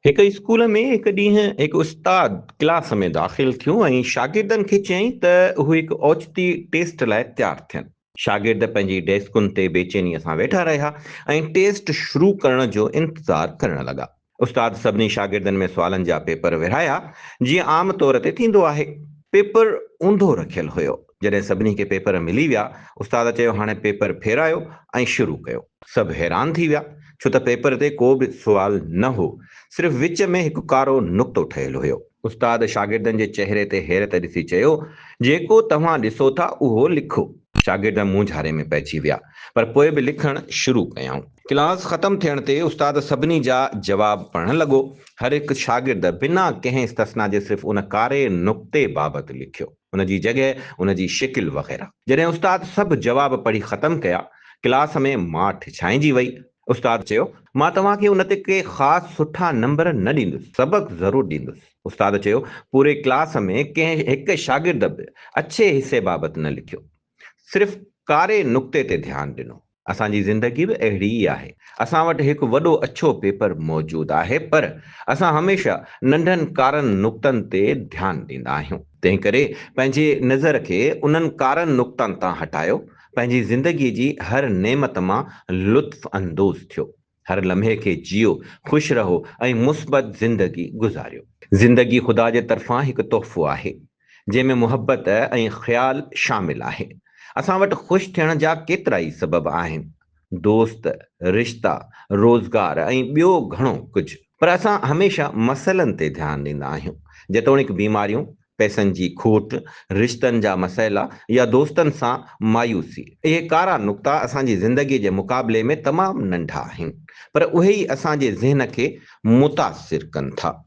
हिक स्कूल में हिक ॾींहुं हिकु उस्ताद क्लास में दाख़िल थियो ऐं शागिर्दनि खे चयईं त हू हिकु ओचिती टेस्ट लाइ तयारु थियनि। शागिर्द पंहिंजी डेस्कुनि ते बेचैनीअ सां वेठा रहिया ऐं टेस्ट शुरू करण जो इंतज़ारु करण लॻा। उस्ताद सभिनी शागिर्दनि में सुवालनि जा पेपर विरहाया, जीअं आम तौर ते थींदो आहे। पेपर ऊंधो रखियलु हुयो। जॾहिं सभिनी खे पेपर मिली विया, उस्ताद चयो, हाणे पेपर फेरायो ऐं शुरू कयो। सभु हैरान थी विया, छो त पेपर ते को बि सुवाल न हो, सिर्फ़ विच में हिकु कारो नुक़्तो ठहियलु हुयो। उस्ताद शागिर्दनि जे चहिरे ते हैरत ॾिसी चयो, जेको तव्हां ॾिसो था उहो लिखो। शागिर्द मुंहुं झारे में पइजी विया, पर पोइ बि लिखणु शुरू कयऊं। क्लास ख़तमु थियण ते उस्ताद सभिनी जा जवाब पढ़णु लॻो। हर हिकु शागिर्द बिना कंहिं इस्तस्ना जे सिर्फ़ उन कारे नुक़्ते बाबति लिखियो, उन जी जॻह, उन जी शिकिल वग़ैरह। जॾहिं उस्ताद सभु जवाब पढ़ी ख़तमु कया, क्लास में माठ छांइजी वई। उस्ताद चयो, मां तव्हांखे उन ते के ख़ासि सुठा नंबर न ॾींदुसि, सबक़ ज़रूरु ॾींदुसि। उस्ताद चयो, पूरे क्लास में कंहिं हिकु शागिर्द बि अच्छे हिसे बाबति न लिखियो, सिर्फ़ कारे नुक़्ते ते ध्यानु ॾिनो। असांजी ज़िंदगी बि अहिड़ी ई आहे। असां वटि हिकु वॾो अछो पेपर मौजूदु आहे, पर असां हमेशह नंढनि कारनि नुक़्तनि ते ध्यानु ॾींदा आहियूं। तंहिं करे पंहिंजे नज़र खे उन्हनि कारनि नुक़्तनि तां हटायो। पंहिंजी ज़िंदगीअ जी हर नेमत मां लुत्फ़ अंदोज़ थियो। हर लम्हे खे जियो, ख़ुशि रहो ऐं मुस्बत ज़िंदगी गुज़ारियो। ज़िंदगी ख़ुदा जे तरफ़ां हिकु तोहफ़ो आहे, जंहिंमें मुहबत ऐं ख़्याल शामिल आहे। असां वटि ख़ुशि थियण जा केतिरा ई सबब आहिनि, दोस्त, रिश्ता, रोज़गार ऐं ॿियो घणो कुझु। पर असां हमेशह मसइलनि ते ध्यानु ॾींदा आहियूं, जेतोणीकि बीमारियूं, पैसनि जी खोट, रिश्तनि जा मसइला या दोस्तनि सां मायूसी। इहे कारा नुक़्ता असांजी ज़िंदगीअ जे मुक़ाबले में तमामु नंढा आहिनि, पर उहे ई असांजे ज़हन खे मुतासिर कनि था।